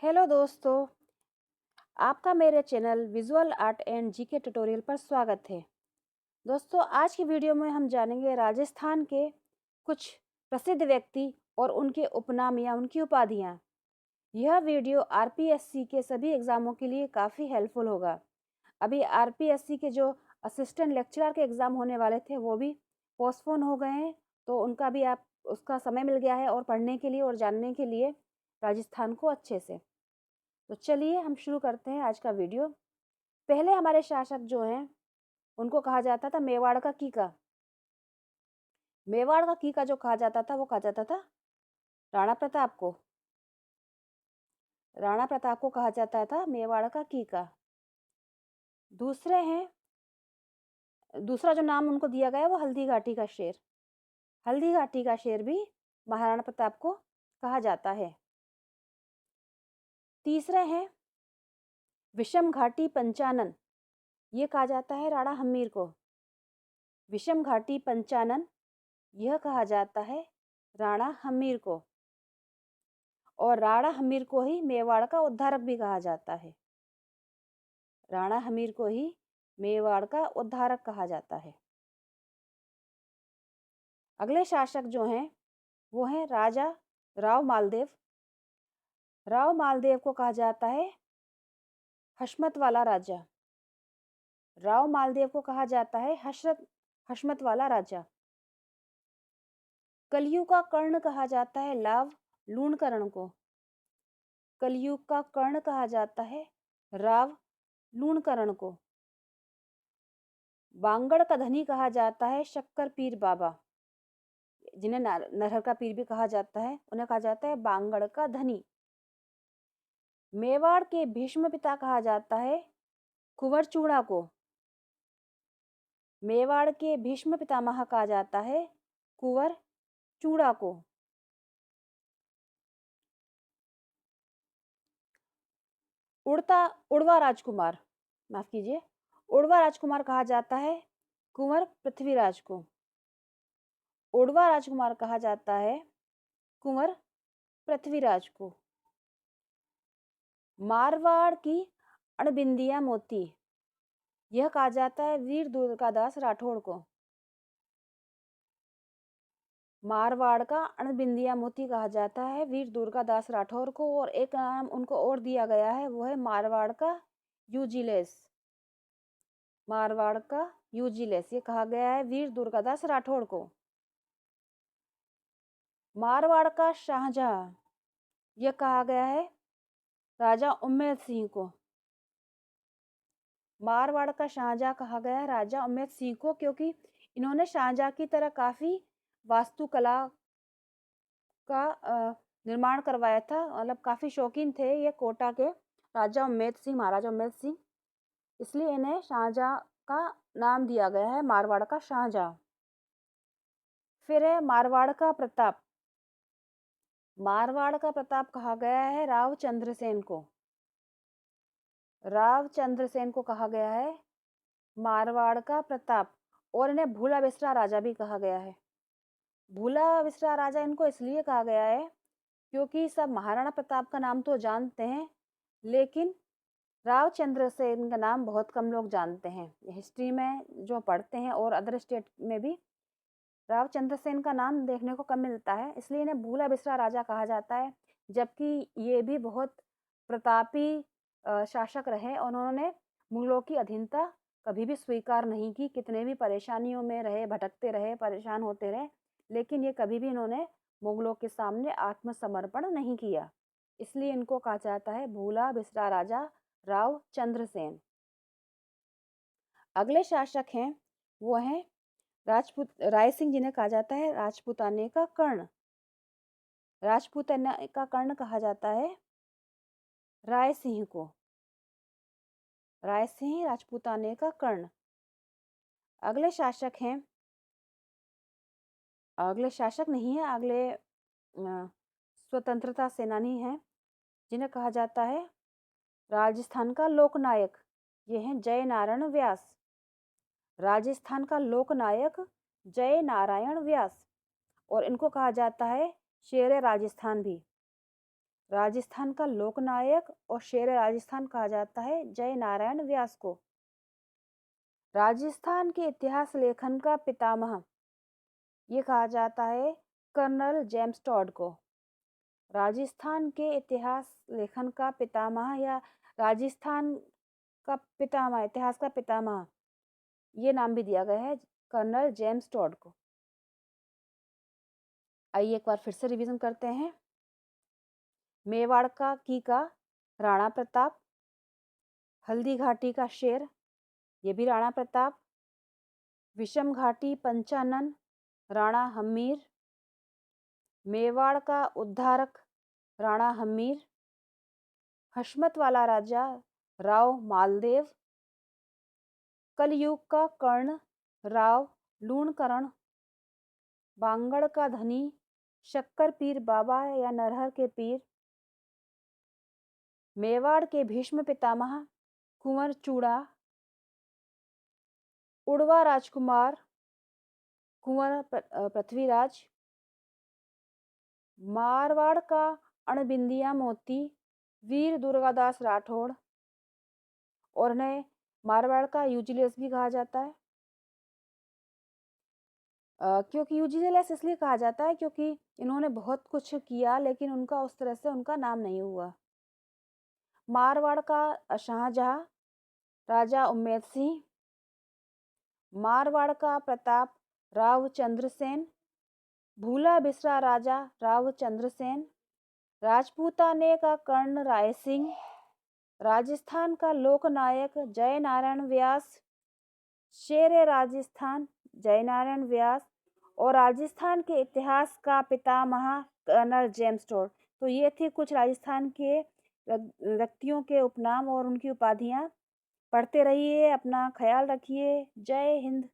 Hello दोस्तों, आपका मेरे channel visual art and GK tutorial पर स्वागत है। दोस्तों, आज की वीडियो में हम जानेंगे राजस्थान के कुछ प्रसिद्ध व्यक्ति और उनके उपनाम या उनकी उपाधियां। यह वीडियो आरपीएससी के सभी एग्ज़ामों के लिए काफ़ी हेल्पफुल होगा। अभी आरपीएससी के जो असिस्टेंट लेक्चरर के एग्ज़ाम होने वाले थे वो भी पोस्टपोन हो गए हैं, तो उनका भी आप उसका समय मिल गया है और पढ़ने के लिए और जानने के लिए राजस्थान को अच्छे से। तो चलिए हम शुरू करते हैं आज का वीडियो। पहले हमारे शासक जो हैं उनको कहा जाता था मेवाड़ का कीका। मेवाड़ का कीका जो कहा जाता था वो कहा जाता था राणा प्रताप को। राणा प्रताप को कहा जाता था मेवाड़ का कीका। दूसरे हैं, दूसरा जो नाम उनको दिया गया वो हल्दी घाटी का शेर। हल्दी घाटी का शेर भी महाराणा प्रताप को कहा जाता है। तीसरे हैं विषम घाटी पंचानन। ये कहा जाता है राणा हम्मीर को। विषम घाटी पंचानन यह कहा जाता है राणा हम्मीर को। और राणा हम्मीर को ही मेवाड़ का उद्धारक भी कहा जाता है। राणा हम्मीर को ही मेवाड़ का उद्धारक कहा जाता है। अगले शासक जो हैं वो हैं राजा राव मालदेव। राव मालदेव को कहा जाता है हशमत वाला राजा। राव मालदेव को कहा जाता है हशमत वाला राजा। कलयुग का कर्ण कहा जाता है लाव लूणकरण को। कलयुग का कर्ण कहा जाता है राव लूणकरण को। बांगड़ का धनी कहा जाता है शक्कर पीर बाबा, जिन्हें नरहर का पीर भी कहा जाता है, उन्हें कहा जाता है बांगड़ का धनी। मेवाड़ के भीष्म पिता कहा जाता है कुंवर चूड़ा को। मेवाड़ के भीष्म पितामह कहा जाता है कुंवर चूड़ा को। उड़वा राजकुमार, माफ कीजिए, उड़वा राजकुमार कहा जाता है कुंवर पृथ्वीराज को। उड़वा राजकुमार कहा जाता है कुंवर पृथ्वीराज को। मारवाड़ की अणबिंदिया मोती यह कहा जाता है वीर दुर्गादास राठौड़ को। मारवाड़ का अणबिंदिया मोती कहा जाता है वीर दुर्गादास राठौर को। और एक नाम उनको और दिया गया है वो है मारवाड़ का यूजिलेस। मारवाड़ का यूजिलेस ये कहा गया है वीर दुर्गादास राठौड़ को। मारवाड़ का शाहजहां यह कहा गया है राजा उम्मेद सिंह को। मारवाड़ का शाहजहां कहा गया है राजा उम्मेद सिंह को, क्योंकि इन्होंने शाहजहां की तरह काफी वास्तुकला का निर्माण करवाया था। मतलब काफी शौकीन थे ये कोटा के राजा उम्मेद सिंह, महाराजा उम्मेद सिंह, इसलिए इन्हें शाहजहां का नाम दिया गया है मारवाड़ का शाहजहां। फिर है मारवाड़ का प्रताप। मारवाड़ का प्रताप कहा गया है राव चंद्रसेन को। राव चंद्रसेन को कहा गया है मारवाड़ का प्रताप। और इन्हें भूला बिसरा राजा भी कहा गया है। भूला बिसरा राजा इनको इसलिए कहा गया है क्योंकि सब महाराणा प्रताप का नाम तो जानते हैं, लेकिन राव चंद्रसेन का नाम बहुत कम लोग जानते हैं। हिस्ट्री में जो पढ़ते हैं और अदर स्टेट में भी राव चंद्रसेन का नाम देखने को कम मिलता है, इसलिए इन्हें भूला बिसरा राजा कहा जाता है। जबकि ये भी बहुत प्रतापी शासक रहे और उन्होंने मुगलों की अधीनता कभी भी स्वीकार नहीं की। कितने भी परेशानियों में रहे, भटकते रहे, परेशान होते रहे, लेकिन ये कभी भी इन्होंने मुगलों के सामने आत्मसमर्पण नहीं किया। इसलिए इनको कहा जाता है भूला बिसरा राजा राव चंद्रसेन। अगले शासक हैं वो हैं राजपूत राय सिंह, जिन्हें कहा जाता है राजपूताने का कर्ण। राजपूताना का कर्ण कहा जाता है राय सिंह को। राय सिंह राजपूताने का कर्ण। अगले शासक हैं, अगले शासक नहीं है, अगले स्वतंत्रता सेनानी हैं जिन्हें कहा जाता है राजस्थान का लोकनायक। ये हैं जय नारायण व्यास। राजस्थान का लोकनायक जय नारायण व्यास। और इनको कहा जाता है शेर राजस्थान भी। राजस्थान का लोकनायक और शेर राजस्थान कहा जाता है जय नारायण व्यास को। राजस्थान के इतिहास लेखन का पितामह ये कहा जाता है कर्नल जेम्स टॉड को। राजस्थान के इतिहास लेखन का पितामह या राजस्थान का पितामह, इतिहास का पितामह, ये नाम भी दिया गया है कर्नल जेम्स टॉड को। आइए एक बार फिर से रिवीजन करते हैं। मेवाड़ का राणा प्रताप, हल्दी घाटी का शेर ये भी राणा प्रताप, विषम घाटी पंचानन राणा हम्मीर, मेवाड़ का उद्धारक राणा हम्मीर, हशमत वाला राजा राव मालदेव, कलयुग का कर्ण राव लूणकरण, बांगड़ का धनी शक्कर पीर बाबा या नरहर के पीर, मेवाड़ के भीष्म पितामह कुंवर चूड़ा, उड़वा राजकुमार कुंवर पृथ्वीराज, मारवाड़ का अणबिंदिया मोती वीर दुर्गादास राठौड़, और इन्हें मारवाड़ का यूजिलियस भी कहा जाता है। क्योंकि यूजिलियस इसलिए कहा जाता है क्योंकि इन्होंने बहुत कुछ किया लेकिन उनका उस तरह से उनका नाम नहीं हुआ। मारवाड़ का शाहजहां राजा उम्मेद सिंह, मारवाड़ का प्रताप राव चंद्रसेन, भूला बिसरा राजा राव चंद्रसेन, राजपूताने का कर्ण राय सिंह, राजस्थान का लोकनायक जय नारायण व्यास, शेर राजस्थान जय नारायण व्यास, और राजस्थान के इतिहास का पितामह कर्नल जेम्स टॉड। तो ये थे कुछ राजस्थान के व्यक्तियों के उपनाम और उनकी उपाधियां। पढ़ते रहिए, अपना ख्याल रखिए। जय हिंद।